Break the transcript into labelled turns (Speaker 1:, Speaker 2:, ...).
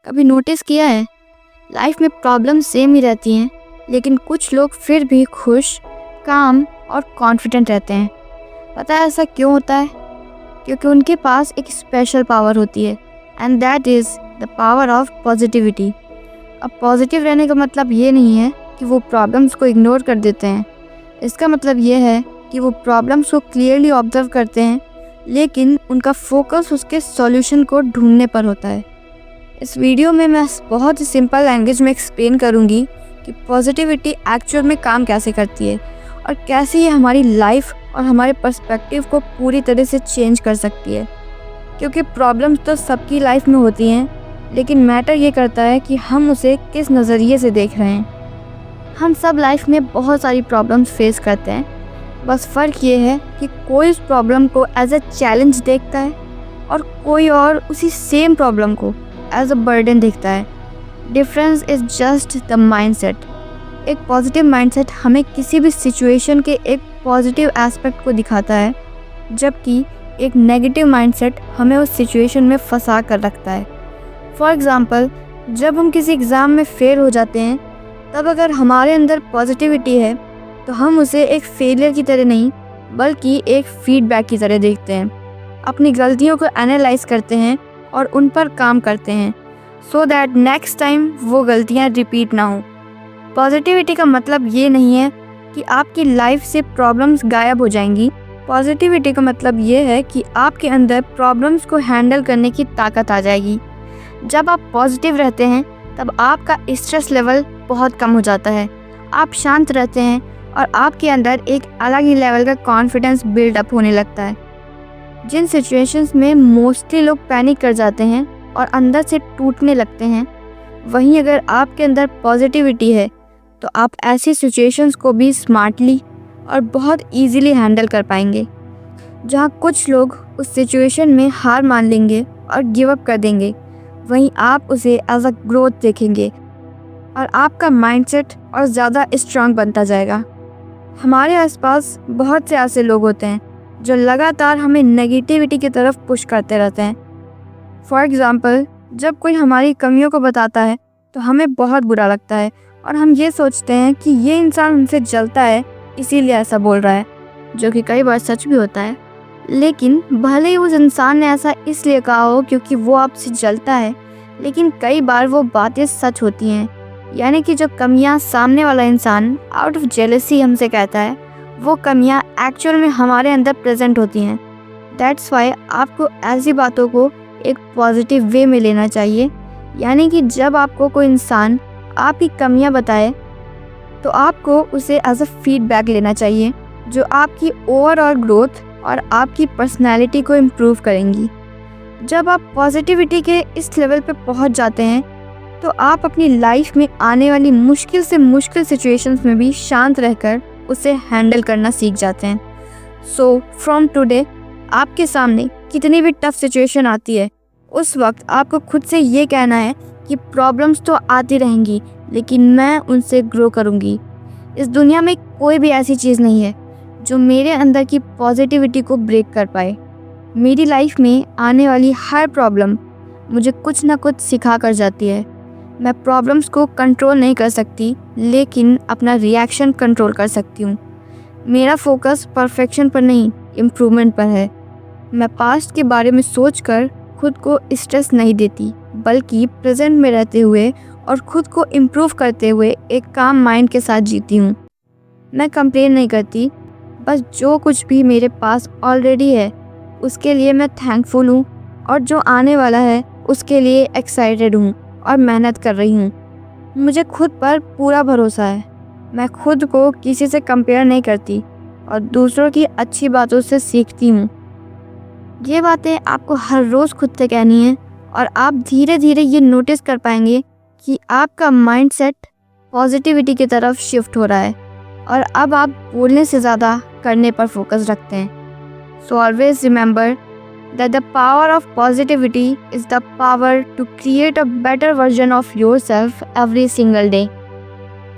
Speaker 1: कभी नोटिस किया है, लाइफ में प्रॉब्लम सेम ही रहती हैं, लेकिन कुछ लोग फिर भी खुश, काम और कॉन्फिडेंट रहते हैं। पता है ऐसा क्यों होता है? क्योंकि उनके पास एक स्पेशल पावर होती है, and that is the power of positivity. अब पॉजिटिव रहने का मतलब ये नहीं है कि वो प्रॉब्लम्स को इग्नोर कर देते हैं। इसका मतलब ये है कि वो प्रॉब्लम्स को क्लियरली ऑब्जर्व करते हैं, लेकिन उनका फोकस उसके सॉल्यूशन को ढूंढने पर होता है। इस वीडियो में मैं बहुत ही सिंपल लैंग्वेज में एक्सप्लेन करूँगी कि पॉजिटिविटी एक्चुअल में काम कैसे करती है और कैसे ये हमारी लाइफ और हमारे पर्सपेक्टिव को पूरी तरह से चेंज कर सकती है। क्योंकि प्रॉब्लम्स तो सबकी लाइफ में होती हैं, लेकिन मैटर ये करता है कि हम उसे किस नज़रिए से देख रहे हैं। हम सब लाइफ में बहुत सारी प्रॉब्लम्स फेस करते हैं, बस फ़र्क ये है कि कोई उस प्रॉब्लम को एज अ चैलेंज देखता है और कोई और उसी सेम प्रॉब्लम को एज अ बर्डन देखता है। Difference is just the mindset. एक पॉजिटिव माइंडसेट हमें किसी भी सिचुएशन के एक पॉजिटिव एस्पेक्ट को दिखाता है, जबकि एक नेगेटिव माइंडसेट हमें उस सिचुएशन में फंसा कर रखता है। फॉर एग्ज़ाम्पल, जब हम किसी एग्ज़ाम में फेल हो जाते हैं, तब अगर हमारे अंदर पॉजिटिविटी है तो हम उसे एक फेलियर की तरह नहीं, बल्कि एक फीडबैक की तरह देखते हैं। अपनी गलतियों को एनालाइज करते हैं और उन पर काम करते हैं, सो दैट नेक्स्ट टाइम वो गलतियाँ रिपीट ना हो। पॉजिटिविटी का मतलब ये नहीं है कि आपकी लाइफ से प्रॉब्लम्स गायब हो जाएंगी। पॉजिटिविटी का मतलब ये है कि आपके अंदर प्रॉब्लम्स को हैंडल करने की ताकत आ जाएगी। जब आप पॉजिटिव रहते हैं तब आपका स्ट्रेस लेवल बहुत कम हो जाता है, आप शांत रहते हैं और आपके अंदर एक अलग ही लेवल का कॉन्फिडेंस बिल्डअप होने लगता है। जिन सिचुएशंस में मोस्टली लोग पैनिक कर जाते हैं और अंदर से टूटने लगते हैं, वहीं अगर आपके अंदर पॉजिटिविटी है तो आप ऐसी सिचुएशंस को भी स्मार्टली और बहुत इजीली हैंडल कर पाएंगे। जहां कुछ लोग उस सिचुएशन में हार मान लेंगे और गिव अप कर देंगे, वहीं आप उसे एज अ ग्रोथ देखेंगे और आपका माइंडसेट और ज़्यादा स्ट्रांग बनता जाएगा। हमारे आसपास बहुत से ऐसे लोग होते हैं जो लगातार हमें नेगेटिविटी की तरफ पुश करते रहते हैं। फॉर एग्ज़ाम्पल, जब कोई हमारी कमियों को बताता है तो हमें बहुत बुरा लगता है और हम ये सोचते हैं कि ये इंसान हमसे जलता है, इसीलिए ऐसा बोल रहा है, जो कि कई बार सच भी होता है। लेकिन भले ही उस इंसान ने ऐसा इसलिए कहा हो क्योंकि वो आपसे जलता है, लेकिन कई बार वो बातें सच होती हैं। यानी कि जो कमियां सामने वाला इंसान आउट ऑफ जेलसी हमसे कहता है, वो कमियां एक्चुअल में हमारे अंदर प्रेजेंट होती हैं। दैट्स वाई आपको ऐसी बातों को एक पॉजिटिव वे में लेना चाहिए। यानी कि जब आपको कोई इंसान आपकी कमियां बताए तो आपको उसे एज अ फीडबैक लेना चाहिए, जो आपकी ओवरऑल ग्रोथ और आपकी पर्सनैलिटी को इम्प्रूव करेंगी। जब आप पॉजिटिविटी के इस लेवल पे पहुंच जाते हैं तो आप अपनी लाइफ में आने वाली मुश्किल से मुश्किल सिचुएशंस में भी शांत रहकर उसे हैंडल करना सीख जाते हैं। सो फ्रॉम टुडे आपके सामने कितनी भी टफ सिचुएशन आती है, उस वक्त आपको खुद से ये कहना है कि प्रॉब्लम्स तो आती रहेंगी, लेकिन मैं उनसे ग्रो करूँगी। इस दुनिया में कोई भी ऐसी चीज़ नहीं है जो मेरे अंदर की पॉजिटिविटी को ब्रेक कर पाए। मेरी लाइफ में आने वाली हर प्रॉब्लम मुझे कुछ ना कुछ सिखा कर जाती है। मैं प्रॉब्लम्स को कंट्रोल नहीं कर सकती, लेकिन अपना रिएक्शन कंट्रोल कर सकती हूँ। मेरा फोकस परफेक्शन पर नहीं, इम्प्रूवमेंट पर है। मैं पास्ट के बारे में सोचकर खुद को स्ट्रेस नहीं देती, बल्कि प्रेजेंट में रहते हुए और खुद को इम्प्रूव करते हुए एक काम माइंड के साथ जीती हूँ। मैं कंप्लेन नहीं करती, बस जो कुछ भी मेरे पास ऑलरेडी है उसके लिए मैं थैंकफुल हूँ, और जो आने वाला है उसके लिए एक्साइटेड हूँ और मेहनत कर रही हूँ। मुझे खुद पर पूरा भरोसा है। मैं खुद को किसी से कंपेयर नहीं करती और दूसरों की अच्छी बातों से सीखती हूँ। ये बातें आपको हर रोज़ खुद से कहनी है और आप धीरे धीरे ये नोटिस कर पाएंगे कि आपका माइंडसेट पॉजिटिविटी की तरफ शिफ्ट हो रहा है और अब आप बोलने से ज़्यादा करने पर फोकस रखते हैं। So always remember that the power of positivity is the power to create a better version of yourself every single day.